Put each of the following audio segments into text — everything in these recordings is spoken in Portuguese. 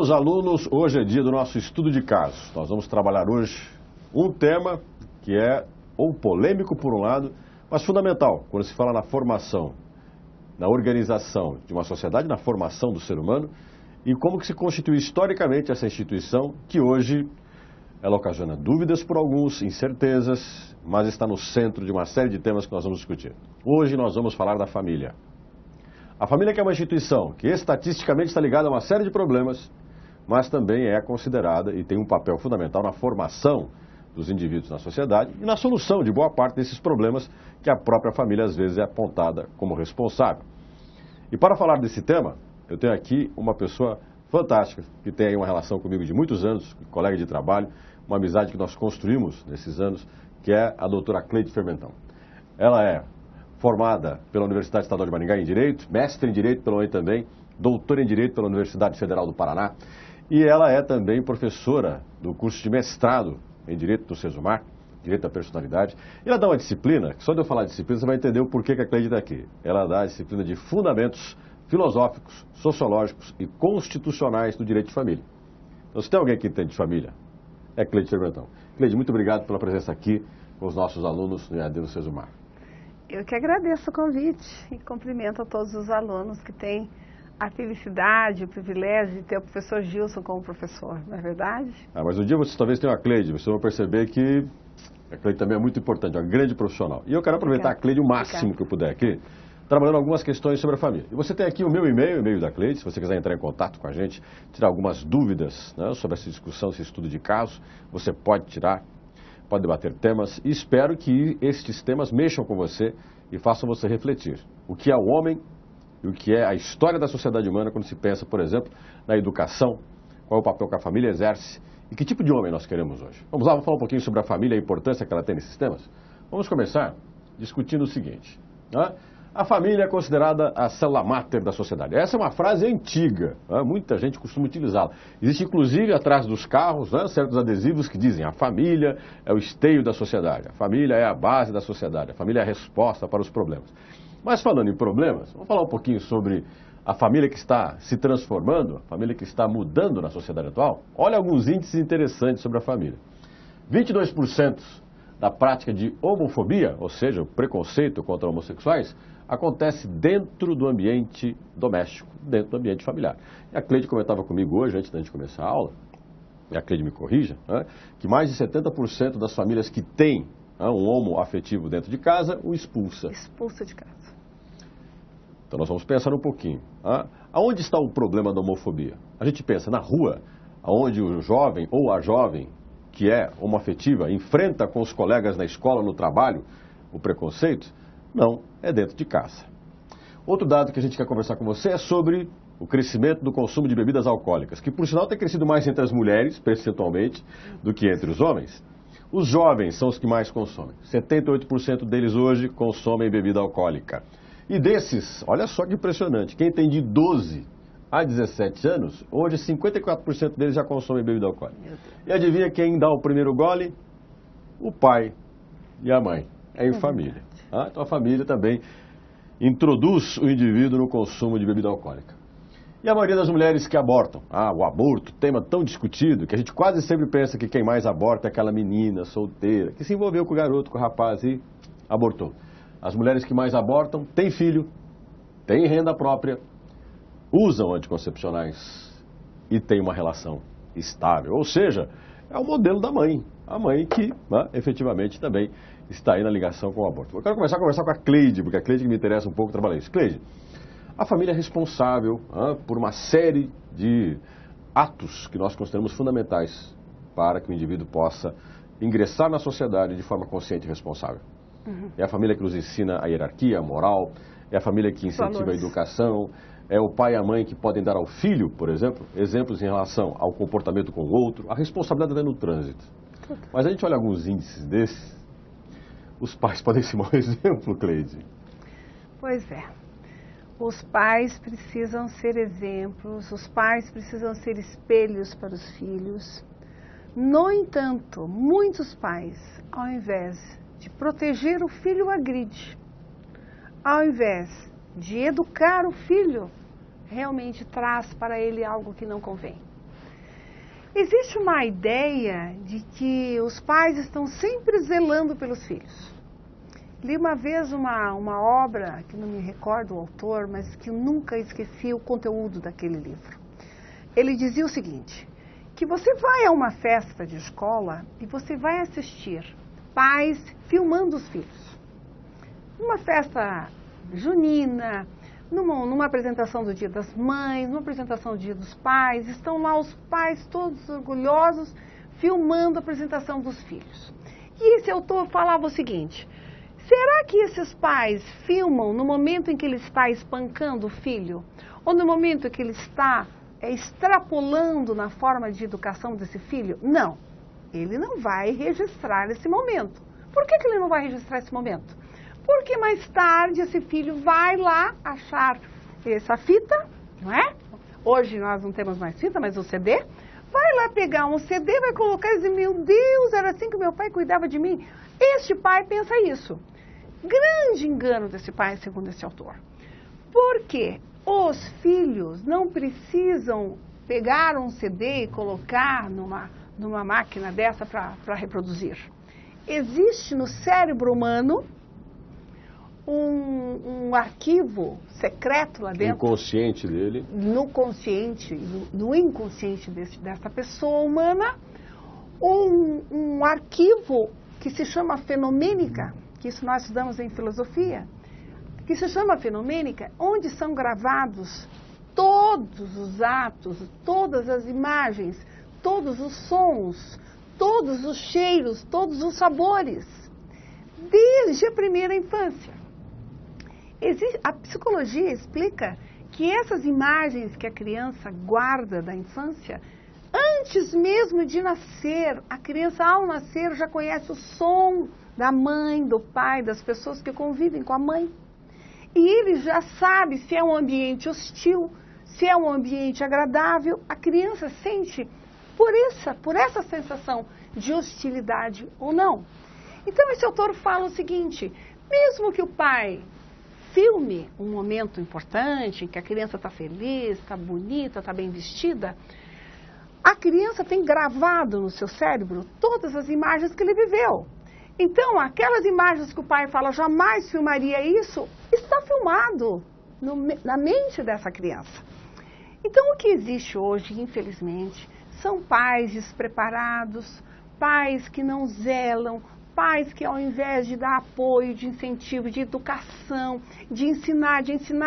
Meus alunos, hoje é dia do nosso estudo de casos. Nós vamos trabalhar hoje um tema que é ou polêmico por um lado, mas fundamental quando se fala na formação, na organização de uma sociedade, na formação do ser humano e como que se constitui historicamente essa instituição que hoje ela ocasiona dúvidas por alguns, incertezas, mas está no centro de uma série de temas que nós vamos discutir. Hoje nós vamos falar da família. A família que é uma instituição que estatisticamente está ligada a uma série de problemas, mas também é considerada e tem um papel fundamental na formação dos indivíduos na sociedade e na solução de boa parte desses problemas que a própria família às vezes é apontada como responsável. E para falar desse tema, eu tenho aqui uma pessoa fantástica, que tem aí uma relação comigo de muitos anos, colega de trabalho, uma amizade que nós construímos nesses anos, que é a doutora Cleide Fermentão. Ela é formada pela Universidade Estadual de Maringá em Direito, mestre em Direito pela UEM também, doutora em Direito pela Universidade Federal do Paraná, e ela é também professora do curso de mestrado em Direito do Sesumar, Direito da Personalidade. E ela dá uma disciplina, só de eu falar de disciplina você vai entender o porquê que a Cleide está aqui. Ela dá a disciplina de Fundamentos Filosóficos, Sociológicos e Constitucionais do Direito de Família. Então, se tem alguém que entende de família, é Cleide Fermentão. Cleide, muito obrigado pela presença aqui com os nossos alunos no EAD do Sesumar. Eu que agradeço o convite e cumprimento a todos os alunos que têm a felicidade, o privilégio de ter o professor Gilson como professor, não é verdade? Mas um dia você talvez tenha a Cleide, você vai perceber que a Cleide também é muito importante, é uma grande profissional. E eu quero aproveitar a Cleide o máximo que eu puder aqui, trabalhando algumas questões sobre a família. E você tem aqui o meu e-mail, o e-mail da Cleide, se você quiser entrar em contato com a gente, tirar algumas dúvidas, né, sobre essa discussão, esse estudo de caso, você pode tirar, pode debater temas, e espero que estes temas mexam com você e façam você refletir. O que é o homem e o que é a história da sociedade humana quando se pensa, por exemplo, na educação, qual é o papel que a família exerce e que tipo de homem nós queremos hoje. Vamos lá, vamos falar um pouquinho sobre a família e a importância que ela tem nesses temas? Vamos começar discutindo o seguinte, né? A família é considerada a célula máter da sociedade. Essa é uma frase antiga, né? Muita gente costuma utilizá-la. Existe inclusive atrás dos carros, né, certos adesivos que dizem a família é o esteio da sociedade, a família é a base da sociedade, a família é a resposta para os problemas. Mas falando em problemas, vamos falar um pouquinho sobre a família que está se transformando, a família que está mudando na sociedade atual. Olha alguns índices interessantes sobre a família. 22% da prática de homofobia, ou seja, o preconceito contra homossexuais, acontece dentro do ambiente doméstico, dentro do ambiente familiar. E a Cleide comentava comigo hoje, antes da gente começar a aula, e a Cleide me corrija, né, que mais de 70% das famílias que têm, né, um homo afetivo dentro de casa, o expulsa. Expulsa de casa. Então nós vamos pensar um pouquinho. Né? Aonde está o problema da homofobia? A gente pensa na rua, onde o jovem ou a jovem que é homoafetiva enfrenta com os colegas na escola, no trabalho, o preconceito? Não, é dentro de casa. Outro dado que a gente quer conversar com você é sobre o crescimento do consumo de bebidas alcoólicas, que por sinal tem crescido mais entre as mulheres, percentualmente, do que entre os homens. Os jovens são os que mais consomem. 78% deles hoje consomem bebida alcoólica. E desses, olha só que impressionante, quem tem de 12 a 17 anos, hoje 54% deles já consomem bebida alcoólica. E adivinha quem dá o primeiro gole? O pai e a mãe. É em família. Tá? Então a família também introduz o indivíduo no consumo de bebida alcoólica. E a maioria das mulheres que abortam. O aborto, tema tão discutido, que a gente quase sempre pensa que quem mais aborta é aquela menina solteira, que se envolveu com o garoto, com o rapaz e abortou. As mulheres que mais abortam têm filho, têm renda própria, usam anticoncepcionais e têm uma relação estável. Ou seja, é o modelo da mãe. A mãe que, né, efetivamente também está aí na ligação com o aborto. Eu quero começar a conversar com a Cleide, porque a Cleide que me interessa um pouco trabalhar isso. Cleide, a família é responsável por uma série de atos que nós consideramos fundamentais para que o indivíduo possa ingressar na sociedade de forma consciente e responsável. É a família que nos ensina a hierarquia, a moral, é a família que incentiva a educação, é o pai e a mãe que podem dar ao filho, por exemplo, exemplos em relação ao comportamento com o outro, a responsabilidade até no trânsito. Mas a gente olha alguns índices desses, os pais podem ser um mau exemplo, Cleide. Pois é. Os pais precisam ser exemplos, os pais precisam ser espelhos para os filhos. No entanto, muitos pais, ao invés de proteger o filho, agride. Ao invés de educar o filho, realmente traz para ele algo que não convém. Existe uma ideia de que os pais estão sempre zelando pelos filhos. Li uma vez uma obra, que não me recordo o autor, mas que eu nunca esqueci o conteúdo daquele livro. Ele dizia o seguinte, que você vai a uma festa de escola e você vai assistir pais filmando os filhos. Numa festa junina, numa apresentação do Dia das Mães, numa apresentação do Dia dos Pais, estão lá os pais todos orgulhosos filmando a apresentação dos filhos. E esse autor falava o seguinte, será que esses pais filmam no momento em que ele está espancando o filho? Ou no momento em que ele está extrapolando na forma de educação desse filho? Não, ele não vai registrar esse momento. Por que ele não vai registrar esse momento? Porque mais tarde esse filho vai lá achar essa fita, não é? Hoje nós não temos mais fita, mas o CD. Vai lá pegar um CD, vai colocar e dizer, meu Deus, era assim que meu pai cuidava de mim. Este pai pensa isso. Grande engano desse pai, segundo esse autor. Porque os filhos não precisam pegar um CD e colocar numa máquina dessa para reproduzir. Existe no cérebro humano um arquivo secreto lá dentro. Inconsciente dele. No consciente, no inconsciente dessa pessoa humana, um arquivo que se chama fenomênica, que isso nós estudamos em filosofia, que se chama fenomênica, onde são gravados todos os atos, todas as imagens, todos os sons, todos os cheiros, todos os sabores, desde a primeira infância. A psicologia explica que essas imagens que a criança guarda da infância, antes mesmo de nascer, a criança ao nascer já conhece o som da mãe, do pai, das pessoas que convivem com a mãe. E ele já sabe se é um ambiente hostil, se é um ambiente agradável. A criança sente por essa sensação de hostilidade ou não. Então esse autor fala o seguinte, mesmo que o pai filme um momento importante, em que a criança está feliz, está bonita, está bem vestida, a criança tem gravado no seu cérebro todas as imagens que ele viveu. Então, aquelas imagens que o pai fala, jamais filmaria isso, está filmado na mente dessa criança. Então, o que existe hoje, infelizmente, são pais despreparados, pais que não zelam, pais que ao invés de dar apoio, de incentivo, de educação, de ensinar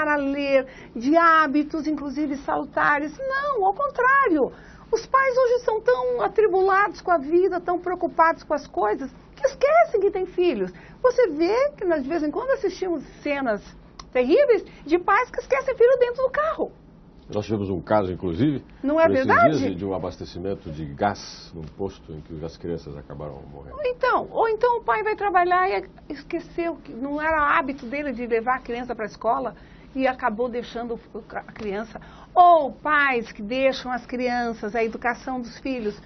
a ler, de hábitos, inclusive salutares, não, ao contrário. Os pais hoje são tão atribulados com a vida, tão preocupados com as coisas, que esquecem que têm filhos. Você vê que nós de vez em quando assistimos cenas terríveis de pais que esquecem filho dentro do carro. Nós tivemos um caso, inclusive, não é verdade? Dias, de um abastecimento de gás num posto em que as crianças acabaram morrendo. Ou então o pai vai trabalhar e esqueceu que não era hábito dele de levar a criança para a escola e acabou deixando a criança. Ou pais que deixam as crianças, a educação dos filhos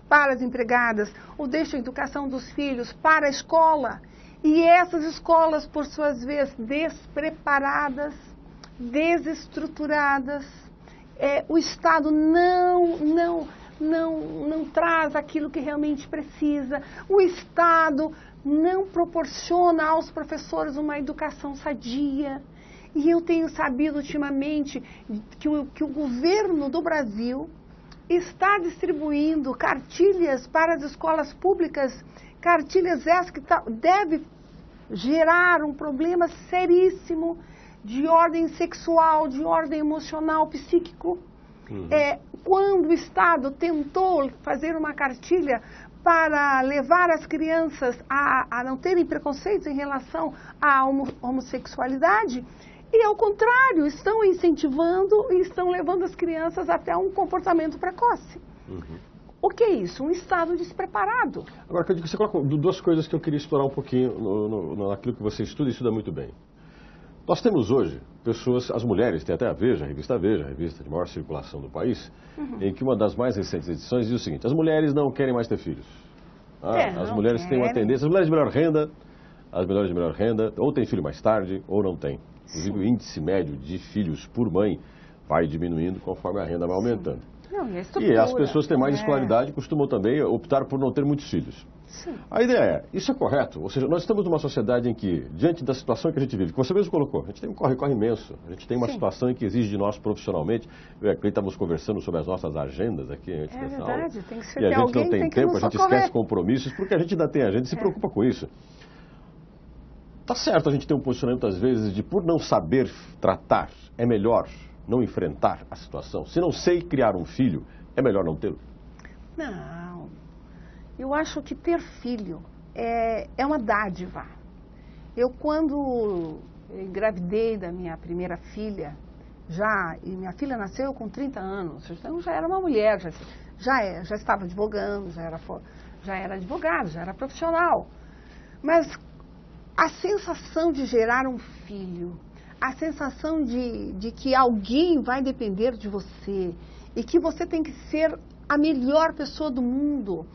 para as empregadas, ou deixam a educação dos filhos para a escola. E essas escolas, por suas vezes, despreparadas, desestruturadas, o Estado não traz aquilo que realmente precisa, o Estado não proporciona aos professores uma educação sadia. E eu tenho sabido ultimamente que o governo do Brasil está distribuindo cartilhas para as escolas públicas, cartilhas essas que deve gerar um problema seríssimo de ordem sexual, de ordem emocional, psíquico. Quando o Estado tentou fazer uma cartilha para levar as crianças a não terem preconceitos em relação à homossexualidade, e ao contrário, estão incentivando e estão levando as crianças até um comportamento precoce. O que é isso? Um Estado despreparado. Agora, você coloca duas coisas que eu queria explorar um pouquinho naquilo que você estuda muito bem. Nós temos hoje pessoas, as mulheres, tem até a Veja, a revista de maior circulação do país, em que uma das mais recentes edições diz o seguinte, as mulheres não querem mais ter filhos. As mulheres têm uma tendência, as mulheres de melhor renda, ou têm filho mais tarde, ou não têm. Inclusive o índice médio de filhos por mãe vai diminuindo conforme a renda vai aumentando. Não, e a estrutura. E as pessoas que têm mais escolaridade costumam também optar por não ter muitos filhos. Sim. A ideia é, isso é correto? Ou seja, nós estamos numa sociedade em que, diante da situação que a gente vive, que você mesmo colocou, a gente tem um corre-corre imenso, a gente tem uma situação em que exige de nós profissionalmente, eu e a Cleide estávamos conversando sobre as nossas agendas aqui antes dessa aula, Tem que ser, e a gente alguém não tem tempo, a gente esquece compromissos, porque a gente ainda tem, a gente se preocupa com isso. Tá certo a gente ter um posicionamento às vezes de, por não saber tratar, é melhor não enfrentar a situação. Se não sei criar um filho, é melhor não tê-lo? Não, eu acho que ter filho é uma dádiva. Eu, quando engravidei da minha primeira filha, e minha filha nasceu com 30 anos, então já era uma mulher, já estava advogando, já era advogada, já era profissional. Mas a sensação de gerar um filho, a sensação de que alguém vai depender de você e que você tem que ser a melhor pessoa do mundo.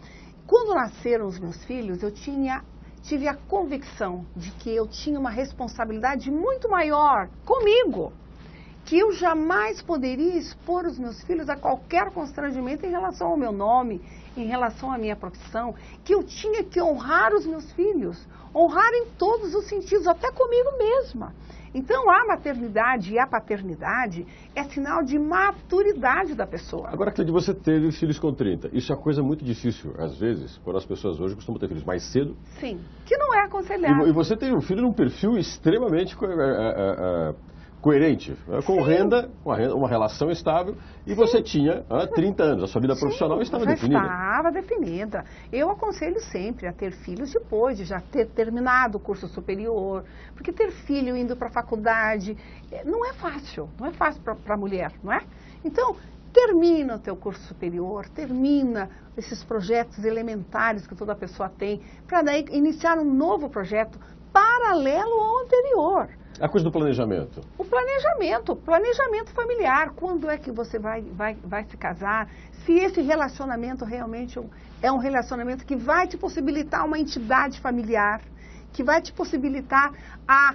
Quando nasceram os meus filhos, eu tive a convicção de que eu tinha uma responsabilidade muito maior comigo, que eu jamais poderia expor os meus filhos a qualquer constrangimento em relação ao meu nome, em relação à minha profissão, que eu tinha que honrar os meus filhos, honrar em todos os sentidos, até comigo mesma. Então, a maternidade e a paternidade é sinal de maturidade da pessoa. Agora, Cleide, você teve filhos com 30. Isso é uma coisa muito difícil, às vezes, quando as pessoas hoje costumam ter filhos mais cedo. Sim, que não é aconselhável. E você teve um filho num perfil extremamente coerente, com renda, uma relação estável, e você tinha 30 anos, a sua vida profissional estava definida. Estava definida. Eu aconselho sempre a ter filhos depois de já ter terminado o curso superior, porque ter filho indo para a faculdade não é fácil para a mulher, não é? Então, termina o teu curso superior, termina esses projetos elementares que toda pessoa tem, para daí iniciar um novo projeto paralelo ao anterior. A coisa do planejamento. O planejamento familiar. Quando é que você vai se casar? Se esse relacionamento realmente é um relacionamento que vai te possibilitar uma entidade familiar, que vai te possibilitar a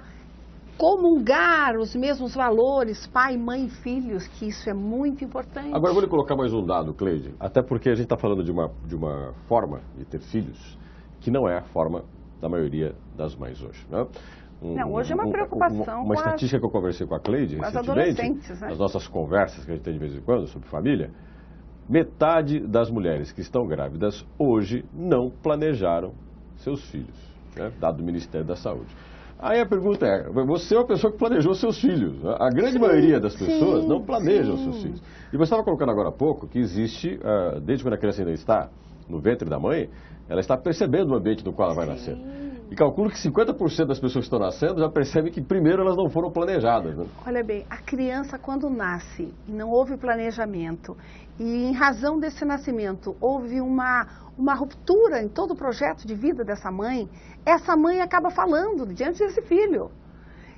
comungar os mesmos valores, pai, mãe e filhos, que isso é muito importante. Agora, eu vou lhe colocar mais um dado, Cleide, até porque a gente está falando de uma forma de ter filhos que não é a forma da maioria das mães hoje, né? Não, hoje é uma preocupação uma estatística que eu conversei com a Cleide recentemente, né? nas nossas conversas que a gente tem de vez em quando sobre família, metade das mulheres que estão grávidas hoje não planejaram seus filhos, né? Dado o Ministério da Saúde. Aí a pergunta é, você é uma pessoa que planejou seus filhos. A grande maioria das pessoas não planejam seus filhos. E você estava colocando agora há pouco que existe, desde quando a criança ainda está no ventre da mãe, ela está percebendo o ambiente no qual ela vai nascer. E calculo que 50% das pessoas que estão nascendo já percebem que primeiro elas não foram planejadas, né? Olha bem, a criança quando nasce e não houve planejamento e em razão desse nascimento houve uma ruptura em todo o projeto de vida dessa mãe, essa mãe acaba falando diante desse filho.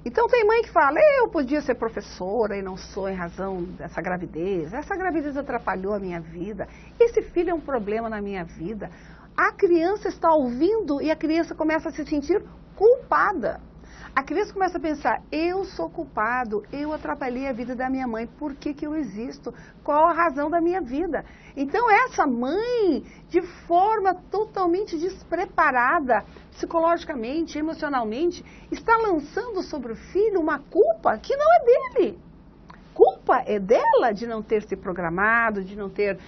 Então tem mãe que fala, eu podia ser professora e não sou em razão dessa gravidez, essa gravidez atrapalhou a minha vida, esse filho é um problema na minha vida. A criança está ouvindo e a criança começa a se sentir culpada. A criança começa a pensar, eu sou culpado, eu atrapalhei a vida da minha mãe, por que eu existo? Qual a razão da minha vida? Então essa mãe, de forma totalmente despreparada, psicologicamente, emocionalmente, está lançando sobre o filho uma culpa que não é dele. Culpa é dela de não ter se programado, de não ter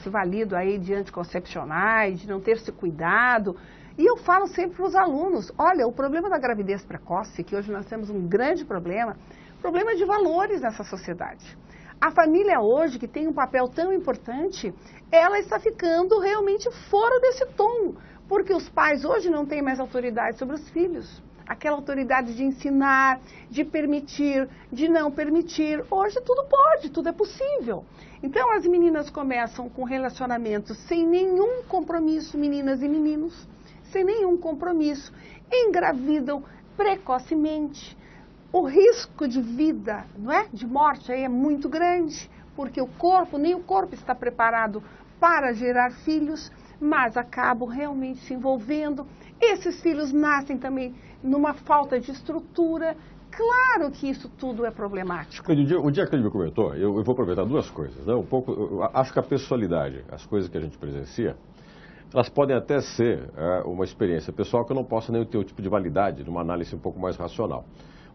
se valido aí de anticoncepcionais, de não ter se cuidado. E eu falo sempre para os alunos, olha, o problema da gravidez precoce, que hoje nós temos um grande problema de valores nessa sociedade. A família hoje, que tem um papel tão importante, ela está ficando realmente fora desse tom, porque os pais hoje não têm mais autoridade sobre os filhos. Aquela autoridade de ensinar, de permitir, de não permitir. Hoje tudo pode, tudo é possível. Então as meninas começam com relacionamentos sem nenhum compromisso, meninas e meninos, sem nenhum compromisso, engravidam precocemente. O risco de vida, não é? De morte aí é muito grande, porque nem o corpo está preparado para gerar filhos, mas acabam realmente se envolvendo. Esses filhos nascem também numa falta de estrutura, Claro que isso tudo é problemático. O dia que ele me comentou, eu vou aproveitar duas coisas, né? Eu acho que a pessoalidade, as coisas que a gente presencia, elas podem até ser uma experiência pessoal que eu não posso nem ter o tipo de validade numa análise um pouco mais racional.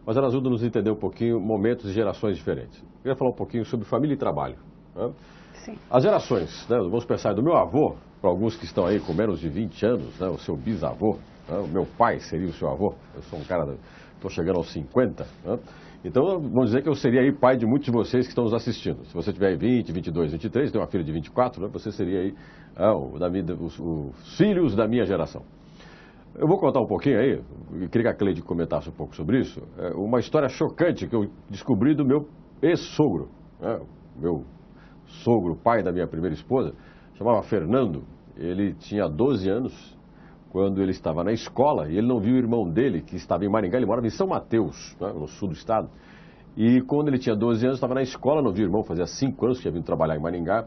Mas elas ajudam-nos a entender um pouquinho momentos e gerações diferentes. Eu queria falar um pouquinho sobre família e trabalho. Né? Sim. As gerações, né? Vamos pensar do meu avô, para alguns que estão aí com menos de 20 anos, né? O seu bisavô, né? O meu pai seria o seu avô, eu sou um cara, estou chegando aos 50, né? Então, vamos dizer que eu seria aí pai de muitos de vocês que estão nos assistindo. Se você tiver aí 20, 22, 23, tem uma filha de 24, né? Você seria aí os filhos da minha geração. Eu vou contar um pouquinho aí, eu queria que a Cleide comentasse um pouco sobre isso, uma história chocante que eu descobri do meu ex-sogro, né? Meu sogro, pai da minha primeira esposa, chamava Fernando, ele tinha 12 anos quando ele estava na escola e ele não viu o irmão dele, que estava em Maringá, ele morava em São Mateus, né? No sul do estado, e quando ele tinha 12 anos, estava na escola, não viu o irmão, fazia 5 anos que tinha vindo trabalhar em Maringá.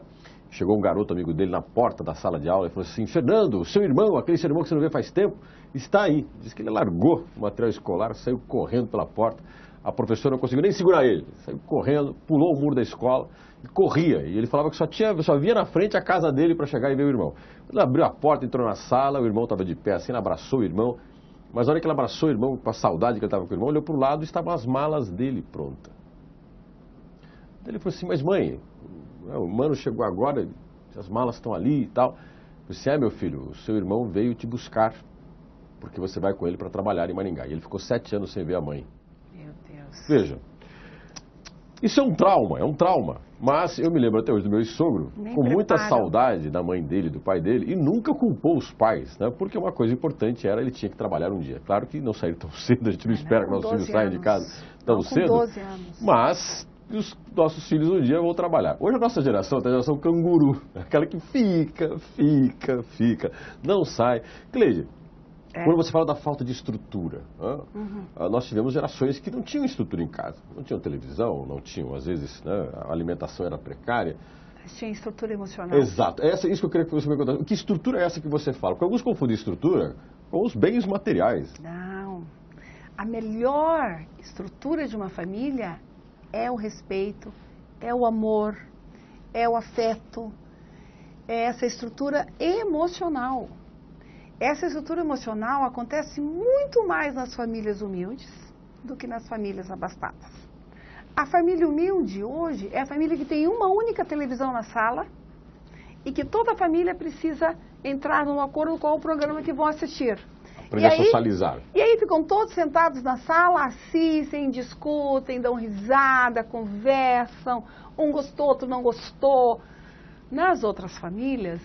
Chegou um garoto amigo dele na porta da sala de aula e falou assim: Fernando, o seu irmão, aquele seu irmão que você não vê faz tempo, está aí. Diz que ele largou o material escolar, saiu correndo pela porta. A professora não conseguiu nem segurar ele. Saiu correndo, pulou o muro da escola e corria. E ele falava que só via na frente a casa dele para chegar e ver o irmão. Ele abriu a porta, entrou na sala, o irmão estava de pé assim, ele abraçou o irmão. Mas na hora que ele abraçou o irmão, com a saudade que ele estava com o irmão, olhou para o lado e estavam as malas dele prontas. Ele falou assim: mas mãe, o mano chegou agora, as malas estão ali e tal. Eu disse: meu filho, o seu irmão veio te buscar, porque você vai com ele para trabalhar em Maringá. E ele ficou 7 anos sem ver a mãe. Meu Deus. Veja, isso é um trauma. Mas eu me lembro até hoje do meu sogro, com muita saudade da mãe dele, do pai dele, e nunca culpou os pais, né? Porque uma coisa importante era, ele tinha que trabalhar um dia. Claro que não sair tão cedo, a gente não espera que nossos filhos saiam de casa tão cedo. 12 anos. Mas os nossos filhos um dia vão trabalhar. Hoje a nossa geração é a geração canguru, aquela que fica, não sai. Cleide, quando você fala da falta de estrutura, nós tivemos gerações que não tinham estrutura em casa, não tinham televisão, não tinham, às vezes, né, a alimentação era precária. Mas tinha estrutura emocional. Exato, isso que eu queria que você me contasse. Que estrutura é essa que você fala? Porque alguns confundem estrutura com os bens materiais. Não, a melhor estrutura de uma família é o respeito, é o amor, é o afeto, é essa estrutura emocional. Essa estrutura emocional acontece muito mais nas famílias humildes do que nas famílias abastadas. A família humilde hoje é a família que tem uma única televisão na sala e que toda a família precisa entrar num acordo com o programa que vão assistir. Aprender a socializar. E aí ficam todos sentados na sala, assistem, discutem, dão risada, conversam, um gostou, outro não gostou. Nas outras famílias,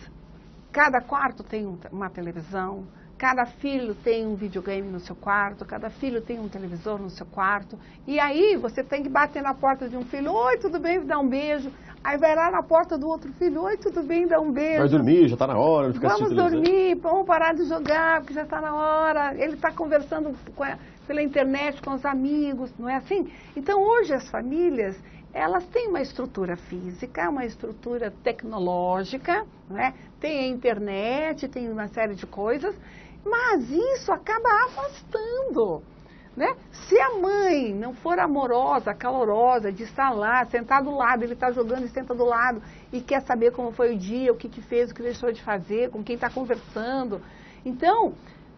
cada quarto tem uma televisão, cada filho tem um videogame no seu quarto, cada filho tem um televisor no seu quarto. E aí você tem que bater na porta de um filho: oi, tudo bem? Dá um beijo. Aí vai lá na porta do outro filho: oi, tudo bem? Dá um beijo. Vai dormir, já está na hora. Vamos dormir, vamos parar de jogar, porque já está na hora. Ele está conversando pela internet com os amigos, não é assim? Então hoje as famílias, elas têm uma estrutura física, uma estrutura tecnológica, não é? Tem a internet, tem uma série de coisas, mas isso acaba afastando, né? Se a mãe não for amorosa, calorosa, de estar lá, sentar do lado, ele está jogando e senta do lado e quer saber como foi o dia, o que fez, o que deixou de fazer, com quem está conversando. Então,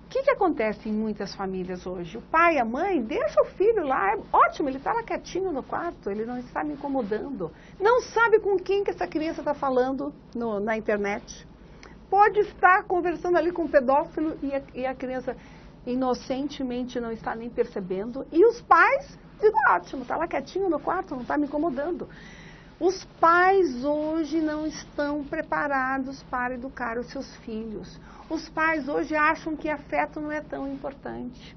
o que acontece em muitas famílias hoje? O pai e a mãe deixam o filho lá, é ótimo, ele está lá quietinho no quarto, ele não está me incomodando. Não sabe com quem que essa criança está falando na internet. Pode estar conversando ali com um pedófilo e a criança inocentemente não está nem percebendo. E os pais dizem: ótimo, está lá quietinho no quarto, não está me incomodando. Os pais hoje não estão preparados para educar os seus filhos. Os pais hoje acham que afeto não é tão importante.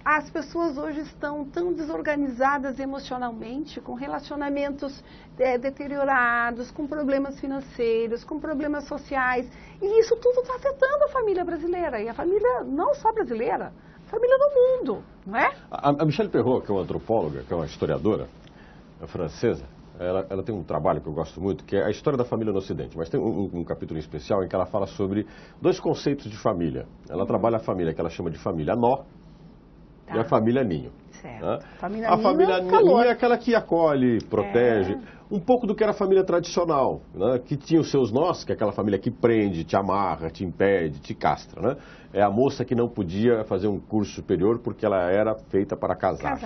As pessoas hoje estão tão desorganizadas emocionalmente, com relacionamentos deteriorados, com problemas financeiros, com problemas sociais. E isso tudo está afetando a família brasileira. E a família não só brasileira, a família do mundo, não é? A Michelle Perrault, que é uma antropóloga, que é uma historiadora francesa, ela tem um trabalho que eu gosto muito, que é a história da família no Ocidente. Mas tem um capítulo em especial em que ela fala sobre 2 conceitos de família. Ela trabalha a família que ela chama de família nó, e a família ninho. Certo. Né? Família A ninho família é ninho calor. é aquela que acolhe, protege, um pouco do que era a família tradicional, né? Que tinha os seus nós, que é aquela família que prende, te amarra, te impede, te castra. Né? É a moça que não podia fazer um curso superior porque ela era feita para casar.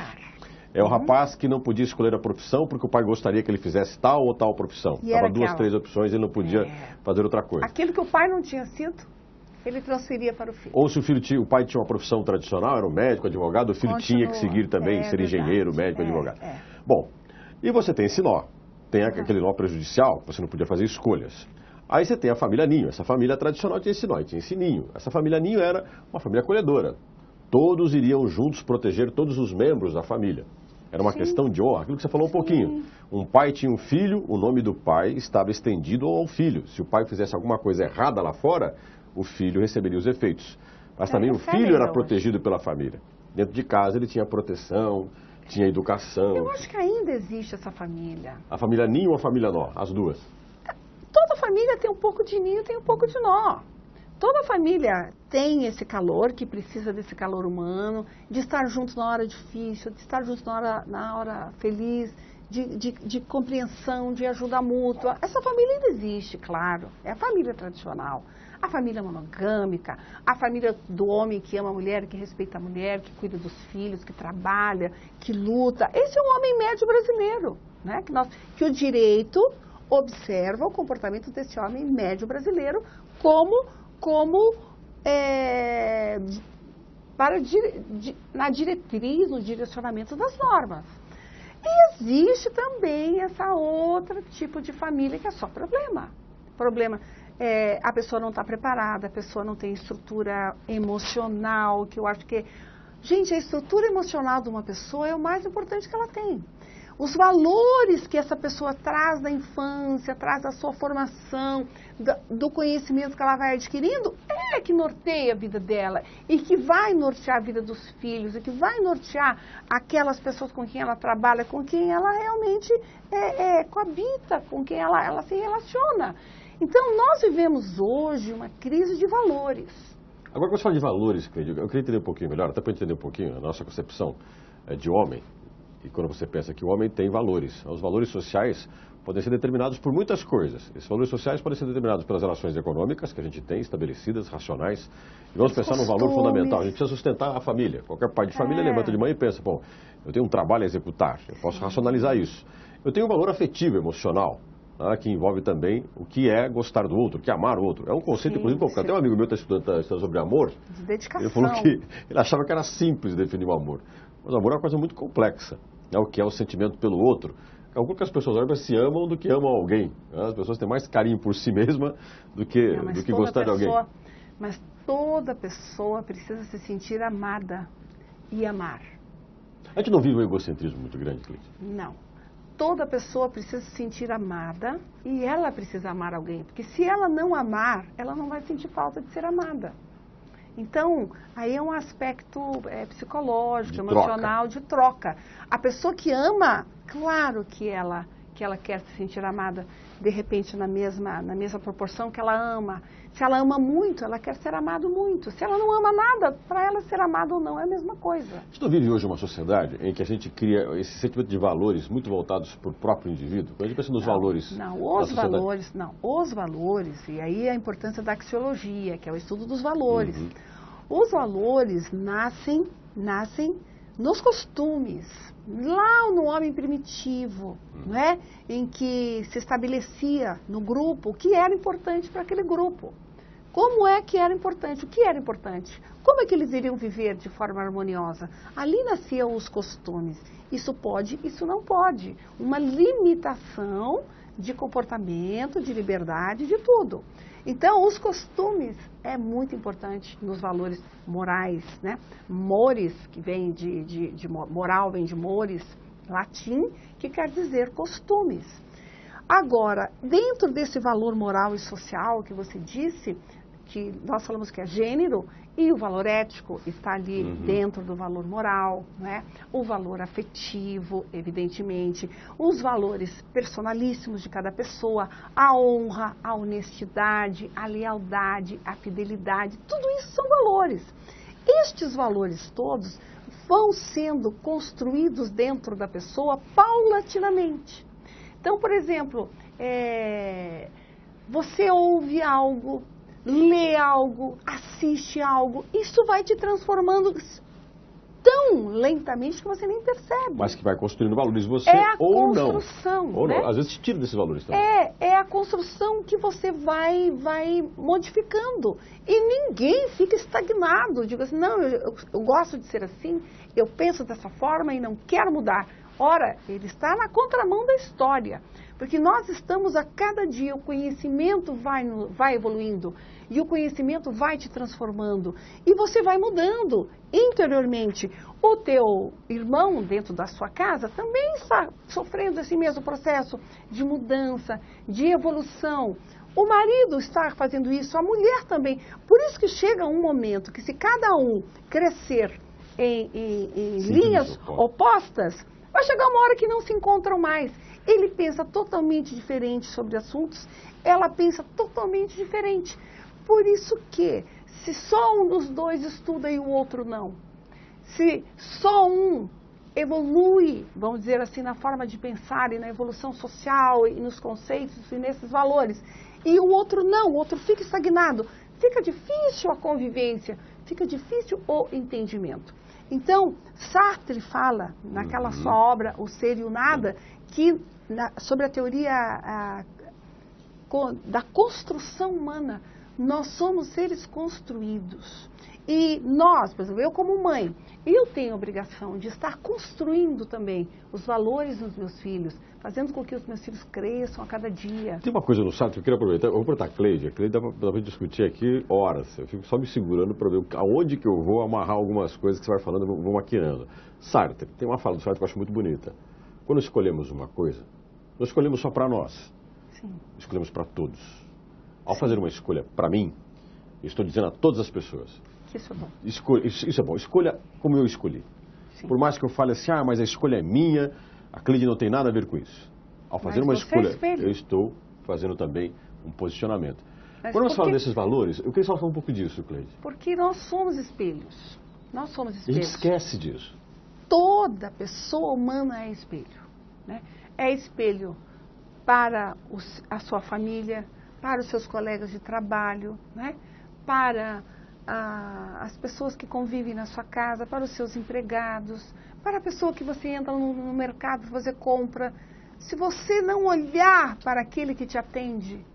É o rapaz que não podia escolher a profissão porque o pai gostaria que ele fizesse tal ou tal profissão. Estava duas, três opções e ele não podia fazer outra coisa. Aquilo que o pai não tinha sido, ele transferia para o filho. Ou se o pai tinha uma profissão tradicional, era um médico, advogado, o filho tinha que seguir também, ser engenheiro, médico, advogado. Bom, e você tem esse nó. Tem aquele nó prejudicial, você não podia fazer escolhas. Aí você tem a família ninho. Essa família tradicional tinha esse nó, tinha esse ninho. Essa família ninho era uma família acolhedora. Todos iriam juntos proteger todos os membros da família. Era uma questão de honra, aquilo que você falou um pouquinho. Um pai tinha um filho, o nome do pai estava estendido ao filho. Se o pai fizesse alguma coisa errada lá fora, o filho receberia os efeitos. Mas também o filho era protegido pela família. Dentro de casa ele tinha proteção, tinha educação. Eu acho que ainda existe essa família. A família ninho ou a família nó? As duas. Toda família tem um pouco de ninho, tem um pouco de nó. Toda família tem esse calor, que precisa desse calor humano, de estar juntos na hora difícil, de estar juntos na hora feliz, de compreensão, de ajuda mútua. Essa família ainda existe, claro. É a família tradicional. A família monogâmica, a família do homem que ama a mulher, que respeita a mulher, que cuida dos filhos, que trabalha, que luta. Esse é um homem médio brasileiro, né? Que o direito observa o comportamento desse homem médio brasileiro na diretriz, no direcionamento das normas. E existe também essa outra tipo de família que é só problema. A pessoa não está preparada, a pessoa não tem estrutura emocional, que eu acho que... Gente, a estrutura emocional de uma pessoa é o mais importante que ela tem. Os valores que essa pessoa traz da infância, traz da sua formação, do conhecimento que ela vai adquirindo, é que norteia a vida dela e que vai nortear a vida dos filhos e que vai nortear aquelas pessoas com quem ela trabalha, com quem ela realmente coabita, com quem ela se relaciona. Então, nós vivemos hoje uma crise de valores. Agora, quando você fala de valores, eu queria entender um pouquinho melhor, até para entender um pouquinho a nossa concepção de homem. E quando você pensa que o homem tem valores, os valores sociais podem ser determinados por muitas coisas. Esses valores sociais podem ser determinados pelas relações econômicas que a gente tem, estabelecidas, racionais. E vamos pensar num valor fundamental. A gente precisa sustentar a família. Qualquer pai de família levanta de manhã e pensa, bom, eu tenho um trabalho a executar, eu posso racionalizar isso. Eu tenho um valor afetivo, emocional, que envolve também o que é gostar do outro, o que é amar o outro. É um conceito, inclusive, até um amigo meu está estudando sobre amor. De dedicação. Ele falou que ele achava que era simples definir o amor. Mas o amor é uma coisa muito complexa. O que é o sentimento pelo outro. Calculo que as pessoas se amam do que amam alguém. As pessoas têm mais carinho por si mesma do que gostar de alguém. Mas toda pessoa precisa se sentir amada e amar. A gente não vive um egocentrismo muito grande, Cleiton? Não. Toda pessoa precisa se sentir amada e ela precisa amar alguém. Porque se ela não amar, ela não vai sentir falta de ser amada. Então, aí é um aspecto psicológico, emocional, de troca. A pessoa que ama, claro que ela quer se sentir amada, de repente, na mesma proporção que ela ama. Se ela ama muito, ela quer ser amada muito. Se ela não ama nada, para ela ser amada ou não é a mesma coisa. A gente não vive hoje uma sociedade em que a gente cria esse sentimento de valores muito voltados para o próprio indivíduo? Quando a gente pensa nos valores os valores, e aí a importância da axiologia, que é o estudo dos valores. Os valores nascem nos costumes, lá no homem primitivo, né? Em que se estabelecia no grupo o que era importante para aquele grupo. Como é que era importante? O que era importante? Como é que eles iriam viver de forma harmoniosa? Ali nasciam os costumes. Isso pode, isso não pode. Uma limitação de comportamento, de liberdade, de tudo. Então, os costumes é muito importante nos valores morais, né? Mores, que vem de moral, vem de mores, latim, que quer dizer costumes. Agora, dentro desse valor moral e social que você disse, que nós falamos que é gênero, e o valor ético está ali dentro do valor moral, né? O valor afetivo, evidentemente, os valores personalíssimos de cada pessoa, a honra, a honestidade, a lealdade, a fidelidade, tudo isso são valores. Estes valores todos vão sendo construídos dentro da pessoa paulatinamente. Então, por exemplo, você ouve algo, lê algo, assiste algo, isso vai te transformando tão lentamente que você nem percebe. Mas que vai construindo valores em você ou não. Ou né? não. Às vezes te tira desses valores também. É a construção que você vai modificando. E ninguém fica estagnado. Digo assim, não, eu gosto de ser assim, eu penso dessa forma e não quero mudar. Ora, ele está na contramão da história. Porque nós estamos a cada dia, o conhecimento vai evoluindo. E o conhecimento vai te transformando. E você vai mudando interiormente. O teu irmão dentro da sua casa também está sofrendo esse mesmo processo de mudança, de evolução. O marido está fazendo isso, a mulher também. Por isso que chega um momento que se cada um crescer em linhas opostas, vai chegar uma hora que não se encontram mais. Ele pensa totalmente diferente sobre assuntos, ela pensa totalmente diferente. Por isso que, se só um dos dois estuda e o outro não, se só um evolui, vamos dizer assim, na forma de pensar e na evolução social e nos conceitos e nesses valores, e o outro não, o outro fica estagnado, fica difícil a convivência, fica difícil o entendimento. Então, Sartre fala, naquela sua obra, O Ser e o Nada, que sobre a teoria da construção humana, nós somos seres construídos. E nós, por exemplo, eu como mãe, eu tenho a obrigação de estar construindo também os valores dos meus filhos, fazendo com que os meus filhos cresçam a cada dia. Tem uma coisa no Sartre que eu queria aproveitar. Eu vou botar a Cleide dá pra discutir aqui horas. Eu fico só me segurando para ver aonde que eu vou amarrar algumas coisas que você vai falando, vou maquinando. Sartre, tem uma fala do Sartre que eu acho muito bonita. Quando escolhemos uma coisa, não escolhemos só para nós. Sim. Escolhemos para todos. Ao fazer uma escolha para mim, eu estou dizendo a todas as pessoas. Que isso é bom. Isso é bom. Escolha como eu escolhi. Sim. Por mais que eu fale assim, mas a escolha é minha, a Cleide não tem nada a ver com isso. Ao fazer uma escolha, eu estou fazendo também um posicionamento. Mas quando nós falamos desses valores, eu queria só falar um pouco disso, Cleide. Porque nós somos espelhos. Nós somos espelhos. A gente esquece disso. Toda pessoa humana é espelho. Né? É espelho para a sua família, para os seus colegas de trabalho, né? Para as pessoas que convivem na sua casa, para os seus empregados, para a pessoa que você entra no mercado, você compra. Se você não olhar para aquele que te atende,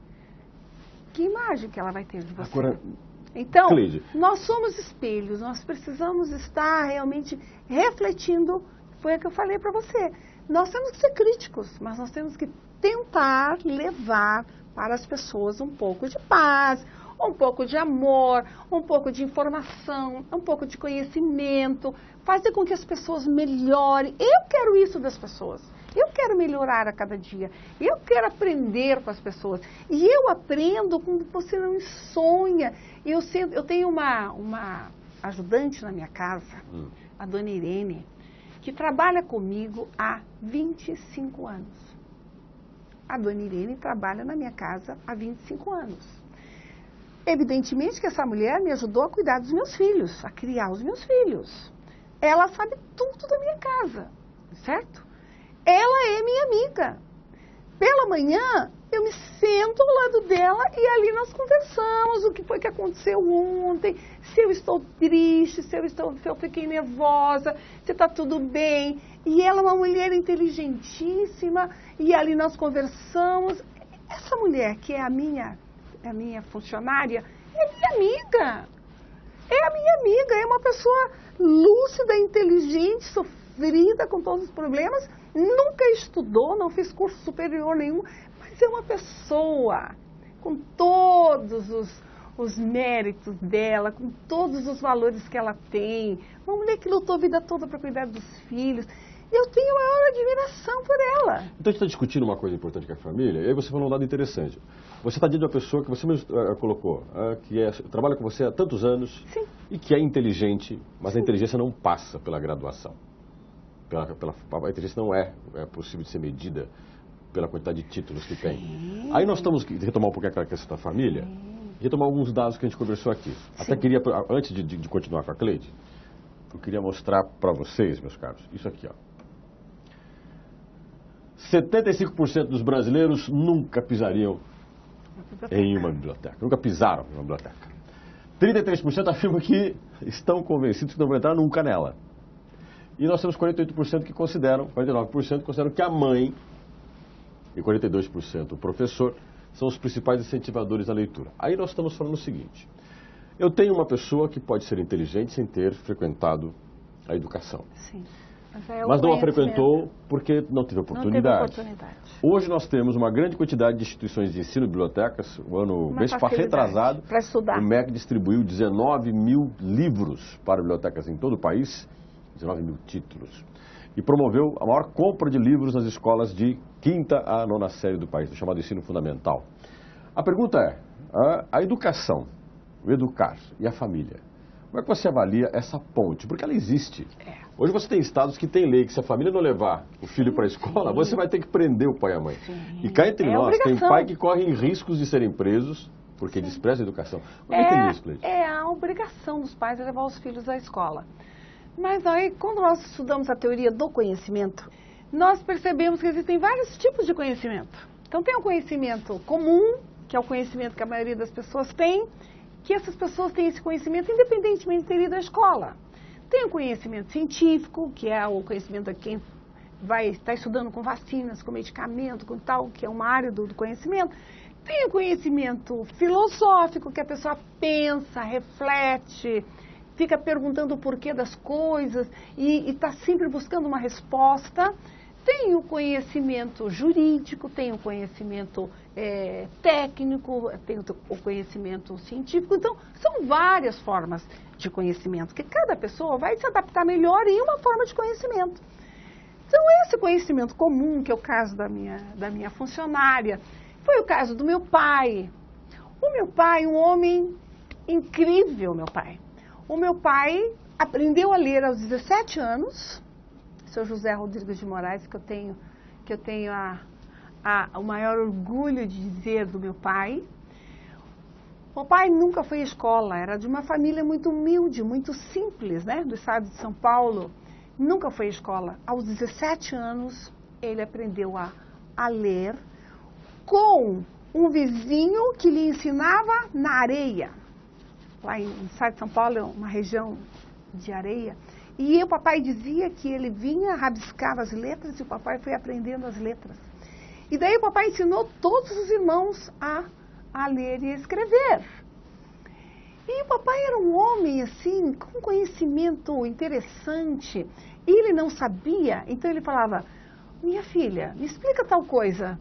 que imagem que ela vai ter de você? Agora, então, Cleide, nós somos espelhos, nós precisamos estar realmente refletindo, foi o que eu falei para você. Nós temos que ser críticos, mas nós temos que tentar levar para as pessoas um pouco de paz, um pouco de amor, um pouco de informação, um pouco de conhecimento, fazer com que as pessoas melhorem. Eu quero isso das pessoas. Eu quero melhorar a cada dia. Eu quero aprender com as pessoas. E eu aprendo com você não sonha. Eu tenho uma ajudante na minha casa, a dona Irene, que trabalha comigo há 25 anos. A dona Irene trabalha na minha casa há 25 anos. Evidentemente que essa mulher me ajudou a cuidar dos meus filhos, a criar os meus filhos. Ela sabe tudo da minha casa, certo? Ela é minha amiga. Pela manhã, eu me sento ao lado dela e ali nós conversamos o que foi que aconteceu ontem, se eu estou triste, se eu fiquei nervosa, se está tudo bem. E ela é uma mulher inteligentíssima e ali nós conversamos. Essa mulher que é a minha funcionária é minha amiga. É a minha amiga, é uma pessoa lúcida, inteligente, sofrida com todos os problemas, nunca estudou, não fez curso superior nenhum, mas é uma pessoa com todos os méritos dela, com todos os valores que ela tem, uma mulher que lutou a vida toda para cuidar dos filhos. Eu tenho a maior admiração por ela. Então a gente está discutindo uma coisa importante que é a família, e aí você falou um dado interessante. Você está diante de uma pessoa que você mesmo colocou, que trabalha com você há tantos anos. Sim. E que é inteligente, mas a inteligência não passa pela graduação. A inteligência não é possível de ser medida pela quantidade de títulos que tem. Sim. Aí nós estamos retomar um pouquinho a questão da família, retomar alguns dados que a gente conversou aqui. Sim. Até queria, antes de continuar com a Cleide, eu queria mostrar para vocês, meus caros, isso aqui, ó. 75% dos brasileiros nunca pisariam em uma biblioteca, nunca pisaram em uma biblioteca. 33% afirmam que estão convencidos que não vão entrar nunca nela. E nós temos 48% que consideram, 49% consideram que a mãe e 42% o professor são os principais incentivadores da leitura. Aí nós estamos falando o seguinte: eu tenho uma pessoa que pode ser inteligente sem ter frequentado a educação. Sim. Mas não a frequentou porque não teve oportunidade. Hoje nós temos uma grande quantidade de instituições de ensino e bibliotecas. O mês retrasado, o MEC distribuiu 19 mil livros para bibliotecas em todo o país, 19 mil títulos, e promoveu a maior compra de livros nas escolas de 5ª a 9ª série do país, do chamado ensino fundamental. A pergunta é, a educação, o educar e a família, como é que você avalia essa ponte? Porque ela existe. Hoje você tem estados que tem lei que se a família não levar o filho para a escola, você vai ter que prender o pai e a mãe. Sim. E cá entre nós, tem pai que corre riscos de serem presos porque despreza a educação. Como é que tem isso, Cleide? É a obrigação dos pais de levar os filhos à escola. Mas aí, quando nós estudamos a teoria do conhecimento, nós percebemos que existem vários tipos de conhecimento. Então tem o conhecimento comum, que é o conhecimento que a maioria das pessoas tem, que essas pessoas têm esse conhecimento independentemente de ter ido à escola. Tem o conhecimento científico, que é o conhecimento de quem vai estar estudando com vacinas, com medicamento, com tal, que é uma área do conhecimento. Tem o conhecimento filosófico, que a pessoa pensa, reflete, fica perguntando o porquê das coisas e está sempre buscando uma resposta. Tem o conhecimento jurídico, tem o conhecimento técnico, tem o conhecimento científico. Então, são várias formas de conhecimento, que cada pessoa vai se adaptar melhor em uma forma de conhecimento. Então, esse conhecimento comum, que é o caso da minha funcionária, foi o caso do meu pai. O meu pai, um homem incrível, meu pai. O meu pai aprendeu a ler aos 17 anos, seu José Rodrigues de Moraes, que eu tenho o maior orgulho de dizer do meu pai. O pai nunca foi à escola, era de uma família muito humilde, muito simples, né, do estado de São Paulo. Nunca foi à escola. Aos 17 anos, ele aprendeu a ler com um vizinho que lhe ensinava na areia. Lá no estado de São Paulo é uma região de areia. E o papai dizia que ele vinha, rabiscava as letras e o papai foi aprendendo as letras. E daí o papai ensinou todos os irmãos a ler e a escrever. E o papai era um homem, assim, com conhecimento interessante. E ele não sabia, então ele falava: minha filha, me explica tal coisa.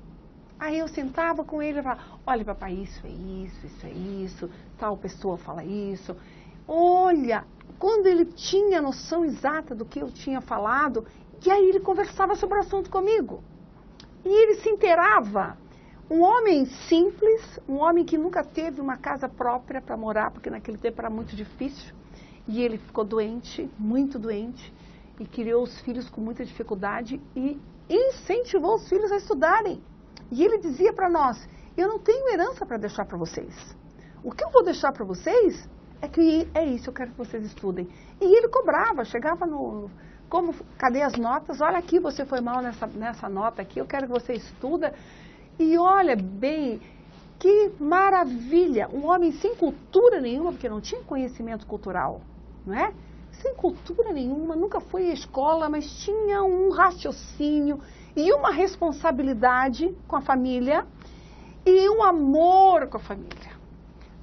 Aí eu sentava com ele e falava: olha, papai, isso é isso, tal pessoa fala isso. Olha, quando ele tinha a noção exata do que eu tinha falado, e aí ele conversava sobre o assunto comigo. E ele se inteirava. Um homem simples, um homem que nunca teve uma casa própria para morar, porque naquele tempo era muito difícil. E ele ficou doente, muito doente, e criou os filhos com muita dificuldade e incentivou os filhos a estudarem. E ele dizia para nós: eu não tenho herança para deixar para vocês. O que eu vou deixar para vocês é que é isso, eu quero que vocês estudem. E ele cobrava, chegava cadê as notas? Olha aqui, você foi mal nessa nota aqui, eu quero que você estuda. E olha bem, que maravilha, um homem sem cultura nenhuma, porque não tinha conhecimento cultural, não é? Sem cultura nenhuma, nunca foi à escola, mas tinha um raciocínio e uma responsabilidade com a família e um amor com a família.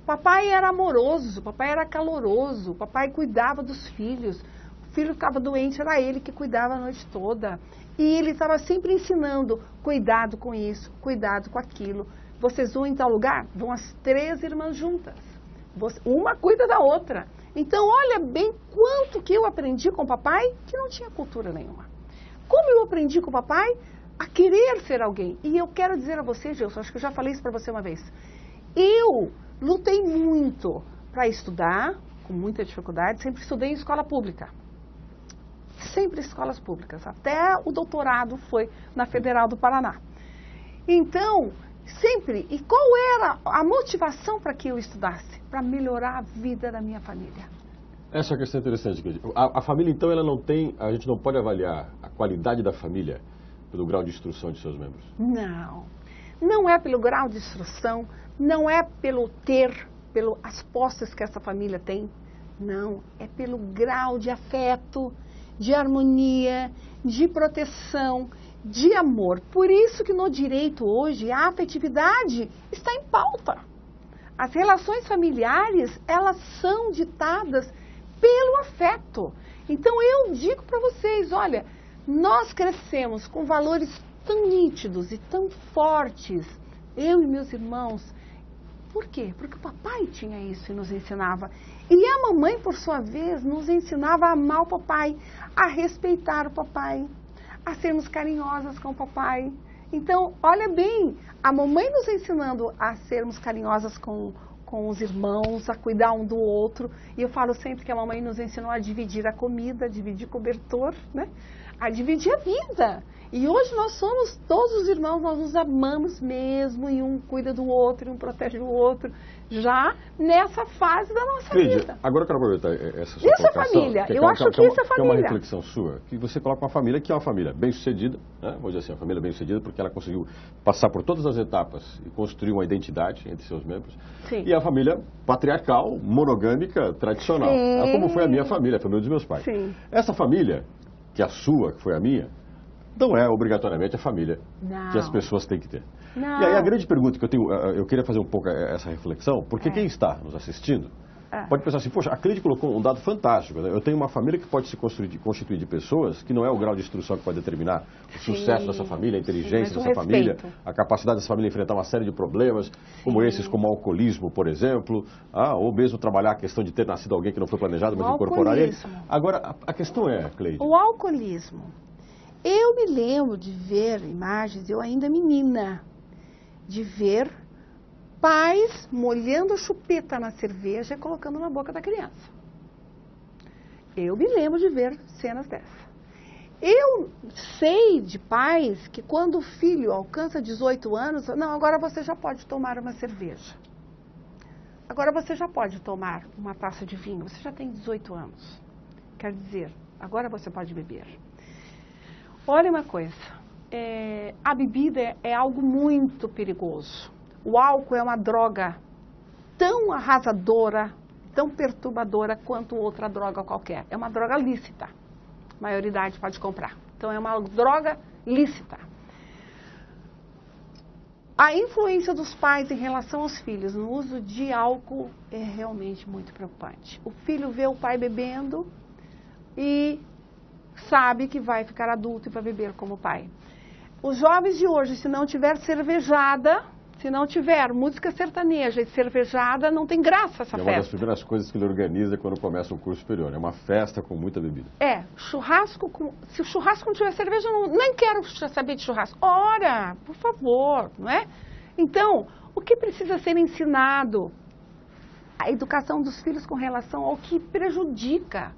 Papai era amoroso, papai era caloroso, papai cuidava dos filhos. O filho ficava doente, era ele que cuidava a noite toda. E ele estava sempre ensinando: cuidado com isso, cuidado com aquilo. Vocês vão em tal lugar? Vão as 3 irmãs juntas. Uma cuida da outra. Então, olha bem quanto que eu aprendi com o papai, que não tinha cultura nenhuma. Como eu aprendi com o papai a querer ser alguém. E eu quero dizer a você, Gilson, acho que eu já falei isso para você uma vez. Eu lutei muito para estudar, com muita dificuldade, sempre estudei em escola pública. Sempre escolas públicas. Até o doutorado foi na Federal do Paraná. Então, sempre. E qual era a motivação para que eu estudasse? Para melhorar a vida da minha família. Essa é uma questão interessante. A família, então, ela não tem, a gente não pode avaliar a qualidade da família pelo grau de instrução de seus membros. Não. Não é pelo grau de instrução, não é pelo ter, as posses que essa família tem. Não, é pelo grau de afeto, de harmonia, de proteção, de amor. Por isso que no direito hoje a afetividade está em pauta. As relações familiares, elas são ditadas pelo afeto. Então eu digo para vocês, olha, nós crescemos com valores tão nítidos e tão fortes, eu e meus irmãos. Por quê? Porque o papai tinha isso e nos ensinava. E a mamãe, por sua vez, nos ensinava a amar o papai, a respeitar o papai, a sermos carinhosas com o papai. Então, olha bem, a mamãe nos ensinando a sermos carinhosas com os irmãos, a cuidar um do outro. E eu falo sempre que a mamãe nos ensinou a dividir a comida, a dividir cobertor, né? A dividir a vida. E hoje nós somos todos os irmãos, nós nos amamos mesmo, e um cuida do outro, e um protege o outro, já nessa fase da nossa vida. Agora eu quero aproveitar essa sua isso colocação. É família, eu acho que isso é família. Que é uma reflexão sua, que você coloca uma família que é uma família bem-sucedida, né? Vamos dizer assim, uma família bem-sucedida porque ela conseguiu passar por todas as etapas e construir uma identidade entre seus membros. Sim. E a família patriarcal, monogâmica, tradicional. Sim. Como foi a minha família, a família dos meus pais. Sim. Essa família, que é a sua, que foi a minha, não é obrigatoriamente a família que as pessoas têm que ter. Não. E aí a grande pergunta que eu tenho, eu queria fazer um pouco essa reflexão, porque quem está nos assistindo pode pensar assim, poxa, a Cleide colocou um dado fantástico, né? Eu tenho uma família que pode se constituir de pessoas que não é o grau de instrução que pode determinar o sucesso dessa família, a inteligência dessa família, a capacidade dessa família enfrentar uma série de problemas, como esses, como o alcoolismo, por exemplo, ou mesmo trabalhar a questão de ter nascido alguém que não foi planejado, mas incorporar ele. Agora, a questão é, Cleide... O alcoolismo. Eu me lembro de ver imagens, eu ainda menina, de ver pais molhando a chupeta na cerveja e colocando na boca da criança. Eu me lembro de ver cenas dessas. Eu sei de pais que quando o filho alcança 18 anos, não, agora você já pode tomar uma cerveja. Agora você já pode tomar uma taça de vinho, você já tem 18 anos. Quer dizer, agora você pode beber. Olha uma coisa, a bebida é algo muito perigoso. O álcool é uma droga tão arrasadora, tão perturbadora quanto outra droga qualquer. É uma droga lícita. A maioridade pode comprar. Então é uma droga lícita. A influência dos pais em relação aos filhos no uso de álcool é realmente muito preocupante. O filho vê o pai bebendo e sabe que vai ficar adulto e vai beber como o pai. Os jovens de hoje, se não tiver cervejada, se não tiver música sertaneja e cervejada, não tem graça essa festa. É uma das primeiras coisas que ele organiza quando começa um curso superior. É uma festa com muita bebida. Churrasco se o churrasco não tiver cerveja, eu nem quero saber de churrasco. Ora, por favor, não é? Então, o que precisa ser ensinado? A educação dos filhos com relação ao que prejudica.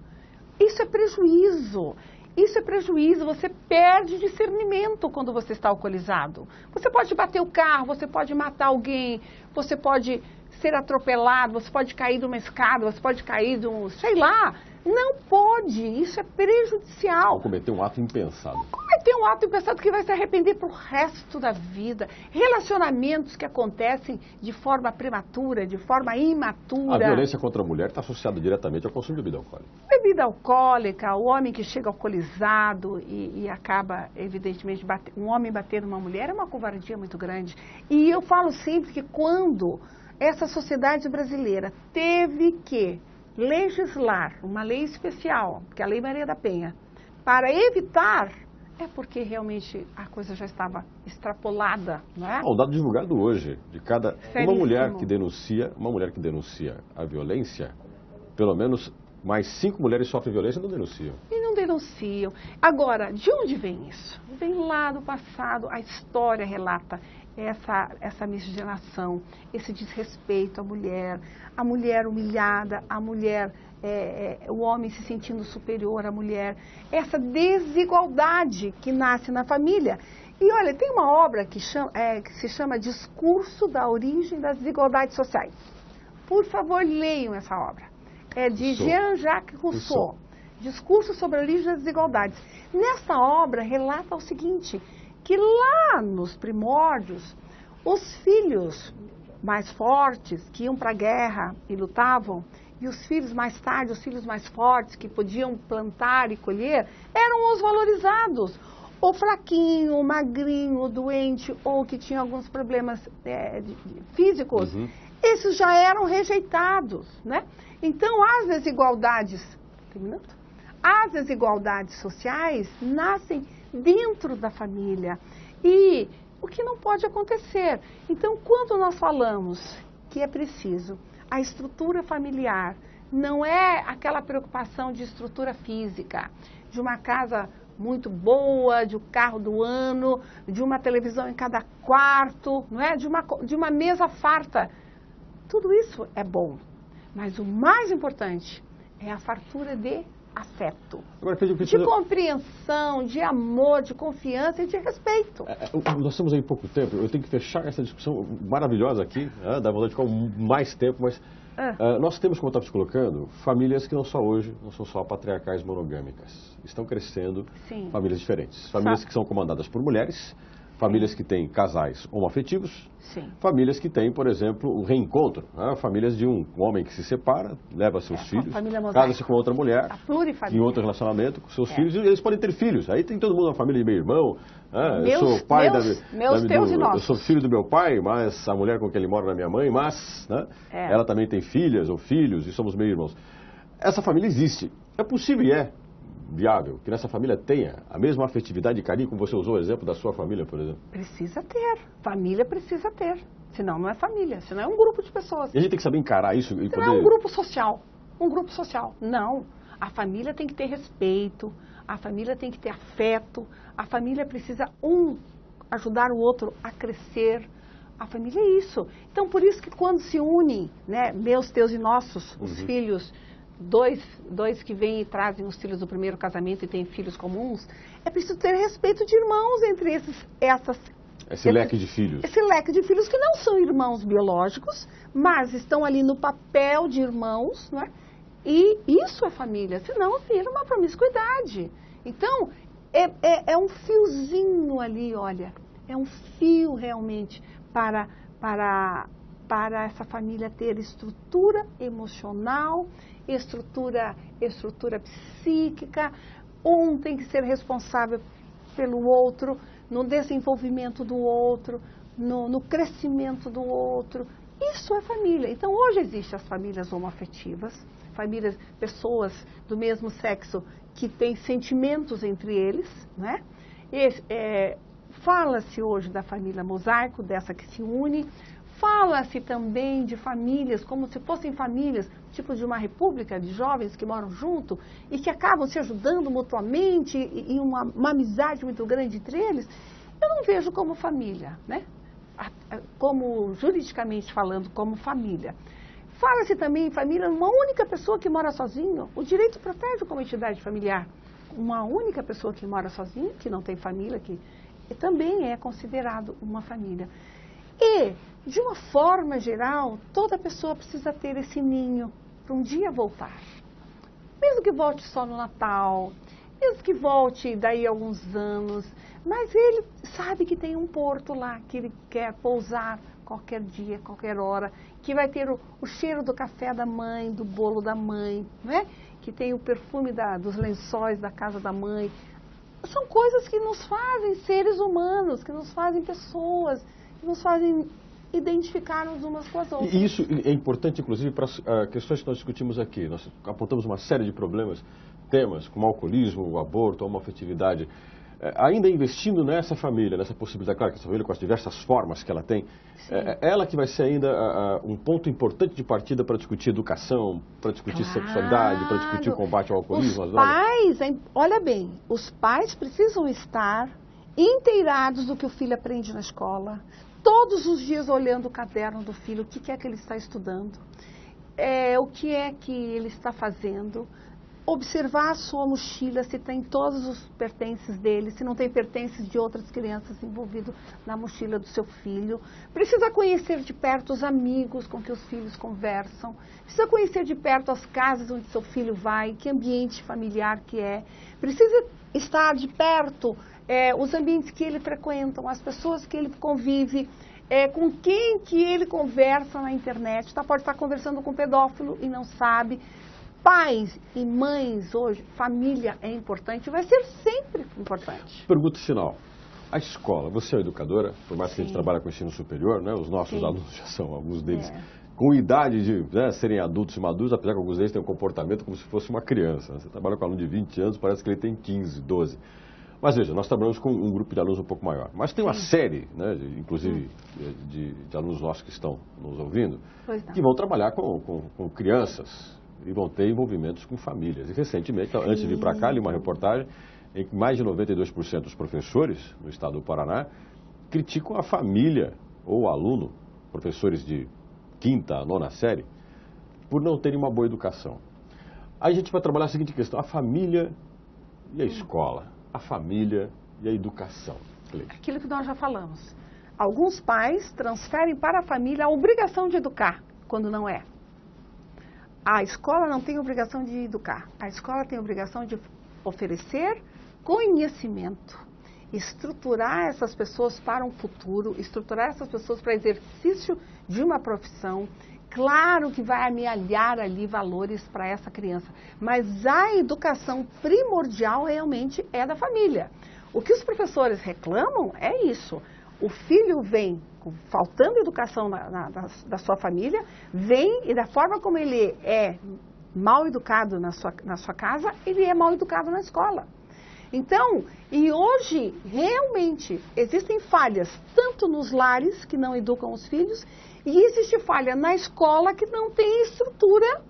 Isso é prejuízo. Isso é prejuízo. Você perde discernimento quando você está alcoolizado. Você pode bater o carro, você pode matar alguém, você pode ser atropelado, você pode cair de uma escada, você pode cair de um... sei lá. Não pode. Isso é prejudicial. Ou cometer um ato impensado. Cometer um ato impensado que vai se arrepender pro resto da vida. Relacionamentos que acontecem de forma prematura, de forma imatura. A violência contra a mulher está associada diretamente ao consumo de bebida alcoólica. Bebida alcoólica, o homem que chega alcoolizado e acaba, evidentemente, um homem bater numa mulher é uma covardia muito grande. E eu falo sempre que quando essa sociedade brasileira teve que legislar uma lei especial, que é a Lei Maria da Penha, para evitar, é porque realmente a coisa já estava extrapolada, não é? Um dado divulgado hoje, de cada Seríssimo. uma mulher que denuncia a violência, pelo menos mais 5 mulheres sofrem violência e não denunciam. E não denunciam. Agora, de onde vem isso? Vem lá do passado, a história relata essa miscigenação, esse desrespeito à a mulher humilhada, a mulher, o homem se sentindo superior à mulher, essa desigualdade que nasce na família. E olha, tem uma obra que se chama Discurso da Origem das Desigualdades Sociais. Por favor, leiam essa obra. É de Jean-Jacques Rousseau. Discurso sobre a origem das desigualdades. Nessa obra relata o seguinte, que lá nos primórdios, os filhos mais fortes que iam para a guerra e lutavam, e os filhos mais tarde, os filhos mais fortes que podiam plantar e colher, eram os valorizados. O fraquinho, o magrinho, o doente, ou que tinha alguns problemas físicos, esses já eram rejeitados, né? Então, as desigualdades sociais nascem dentro da família. E o que não pode acontecer? Então, quando nós falamos que é preciso a estrutura familiar, não é aquela preocupação de estrutura física, de uma casa muito boa, de um carro do ano, de uma televisão em cada quarto, não é? De uma mesa farta. Tudo isso é bom, mas o mais importante é a fartura de afeto, de compreensão, de amor, de confiança e de respeito. Nós temos aí pouco tempo, eu tenho que fechar essa discussão maravilhosa aqui, dá vontade de ficar mais tempo, mas nós temos, como eu estava te colocando, famílias que não são só patriarcais monogâmicas. Estão crescendo famílias diferentes. Famílias que são comandadas por mulheres, famílias que têm casais homoafetivos, famílias que têm, por exemplo, o reencontro. Famílias de um homem que se separa, leva seus filhos, casa-se com outra mulher, em outro relacionamento com seus filhos, e eles podem ter filhos. Aí tem todo mundo uma família de meu irmão. Eu sou pai eu sou filho do meu pai, mas a mulher com quem ele mora na minha mãe, mas ela também tem filhas ou filhos e somos meio irmãos. Essa família existe. É possível e é viável que nessa família tenha a mesma afetividade e carinho, como você usou o exemplo da sua família, por exemplo? Precisa ter. Família precisa ter. Senão não é família, senão é um grupo de pessoas. E a gente tem que saber encarar isso e poder... Não é um grupo social. Um grupo social. Não. A família tem que ter respeito, a família tem que ter afeto, a família precisa ajudar o outro a crescer. A família é isso. Então, por isso que quando se unem, né, meus, teus e nossos, os filhos, dois que vêm e trazem os filhos do primeiro casamento e têm filhos comuns, é preciso ter respeito de irmãos entre esse leque de filhos. Esse leque de filhos que não são irmãos biológicos, mas estão ali no papel de irmãos, não é? E isso é família, senão vira uma promiscuidade. Então, é um fiozinho ali, olha, é um fio realmente para essa família ter estrutura emocional, estrutura psíquica. Um tem que ser responsável pelo outro, no desenvolvimento do outro, no crescimento do outro. Isso é família. Então, hoje existem as famílias homoafetivas, pessoas do mesmo sexo que têm sentimentos entre eles, né? Fala-se hoje da família mosaico, dessa que se une. Fala-se também de famílias, como se fossem famílias, tipo de uma república de jovens que moram junto e que acabam se ajudando mutuamente e uma amizade muito grande entre eles. Eu não vejo como família, né? Como, juridicamente falando, como família. Fala-se também em família, uma única pessoa que mora sozinho. O direito protege como entidade familiar. Uma única pessoa que mora sozinha, que não tem família, que também é considerado uma família. E, de uma forma geral, toda pessoa precisa ter esse ninho para um dia voltar. Mesmo que volte só no Natal, mesmo que volte daí a alguns anos, mas ele sabe que tem um porto lá, que ele quer pousar qualquer dia, qualquer hora, que vai ter o cheiro do café da mãe, do bolo da mãe, né? Que tem o perfume dos lençóis da casa da mãe. São coisas que nos fazem seres humanos, que nos fazem pessoas, que nos fazem identificar-nos umas com as outras. E isso é importante, inclusive, para as questões que nós discutimos aqui. Nós apontamos uma série de problemas, temas como o alcoolismo, o aborto, a homoafetividade. Ainda investindo nessa família, nessa possibilidade, claro que essa família com as diversas formas que ela tem, ela que vai ser ainda um ponto importante de partida para discutir educação, para discutir sexualidade, para discutir o combate ao alcoolismo. Os pais, olha bem, os pais precisam estar inteirados do que o filho aprende na escola, todos os dias olhando o caderno do filho, o que é que ele está estudando, o que é que ele está fazendo, observar a sua mochila, se tem todos os pertences dele, se não tem pertences de outras crianças envolvidos na mochila do seu filho. Precisa conhecer de perto os amigos com que os filhos conversam. Precisa conhecer de perto as casas onde seu filho vai, que ambiente familiar que é. Precisa estar de perto os ambientes que ele frequenta, as pessoas que ele convive, com quem que ele conversa na internet. Pode estar conversando com um pedófilo e não sabe. Pais e mães hoje, família é importante, vai ser sempre importante. Pergunta final. A escola, você é educadora, por mais que a gente trabalhe com ensino superior, né? Os nossos alunos já são, alguns deles, com idade de serem adultos e maduros, apesar que alguns deles têm um comportamento como se fosse uma criança. Você trabalha com um aluno de 20 anos, parece que ele tem 15, 12. Mas veja, nós trabalhamos com um grupo de alunos um pouco maior. Mas tem uma série, né, inclusive de alunos nossos que estão nos ouvindo, que vão trabalhar com crianças e vão ter envolvimentos com famílias. E recentemente, antes de vir para cá, li uma reportagem em que mais de 92% dos professores no estado do Paraná criticam a família ou o aluno, professores de 5ª a 9ª série, por não terem uma boa educação. Aí a gente vai trabalhar a seguinte questão: a família e a escola, a família e a educação. Aquilo que nós já falamos. Alguns pais transferem para a família a obrigação de educar, quando não é. A escola não tem obrigação de educar. A escola tem obrigação de oferecer conhecimento, estruturar essas pessoas para um futuro, estruturar essas pessoas para exercício de uma profissão. Claro que vai amealhar ali valores para essa criança, mas a educação primordial realmente é da família. O que os professores reclamam é isso. O filho vem faltando educação da sua família, vem e da forma como ele é mal educado na sua casa, ele é mal educado na escola. Então, e hoje, realmente, existem falhas, tanto nos lares, que não educam os filhos, e existe falha na escola, que não tem estrutura.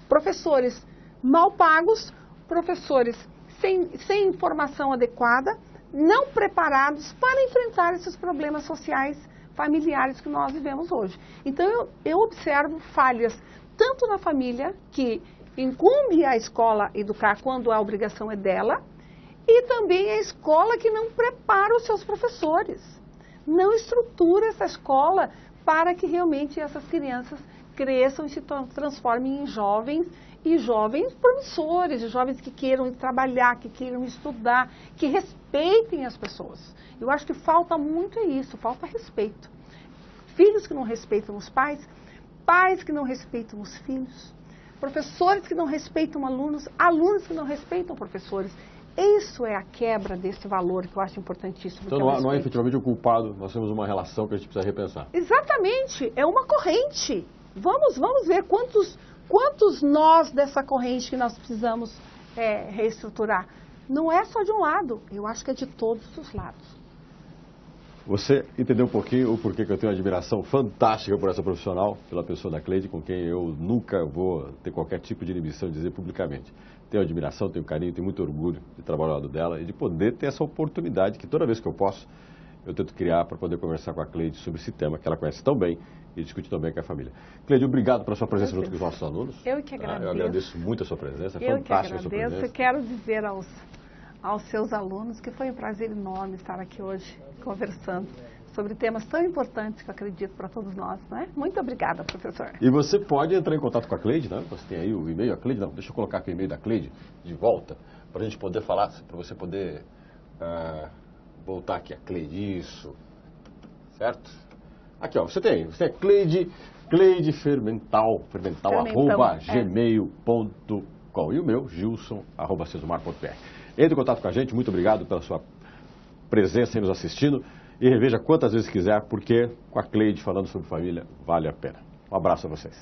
Professores mal pagos, professores sem informação adequada, não preparados para enfrentar esses problemas sociais, familiares que nós vivemos hoje. Então, eu observo falhas tanto na família, que incumbe a escola educar quando a obrigação é dela, e também a escola que não prepara os seus professores, não estrutura essa escola para que realmente essas crianças cresçam e se transformem em jovens, e jovens promissores, jovens que queiram trabalhar, que queiram estudar, que respeitem as pessoas. Eu acho que falta muito isso, falta respeito. Filhos que não respeitam os pais, pais que não respeitam os filhos, professores que não respeitam alunos, alunos que não respeitam professores. Isso é a quebra desse valor que eu acho importantíssimo. Então não é efetivamente o culpado, nós temos uma relação que a gente precisa repensar. Exatamente, é uma corrente. Vamos ver quantos nós dessa corrente que nós precisamos reestruturar. Não é só de um lado, eu acho que é de todos os lados. Você entendeu um pouquinho o porquê que eu tenho uma admiração fantástica por essa profissional, pela pessoa da Cleide, com quem eu nunca vou ter qualquer tipo de inibição de dizer publicamente. Tenho admiração, tenho carinho, tenho muito orgulho de trabalhar ao lado dela e de poder ter essa oportunidade que toda vez que eu posso, eu tento criar para poder conversar com a Cleide sobre esse tema que ela conhece tão bem e discute tão bem com a família. Cleide, obrigado pela sua presença junto com os nossos alunos. Eu que agradeço. Eu agradeço muito a sua presença, é fantástica a sua presença. Eu quero dizer aos seus alunos que foi um prazer enorme estar aqui hoje conversando sobre temas tão importantes que eu acredito para todos nós, não é? Muito obrigada, professor. E você pode entrar em contato com a Cleide, né? Você tem aí o e-mail, a Cleide, não, deixa eu colocar aqui o e-mail da Cleide de volta, para a gente poder falar, para você poder voltar aqui a Cleide, isso, certo? Aqui, ó, você tem Cleide Fermental, arroba gmail.com e o meu, gilson@cesumar.br. Entre em contato com a gente, muito obrigado pela sua presença aí nos assistindo e reveja quantas vezes quiser, porque com a Cleide falando sobre família vale a pena. Um abraço a vocês.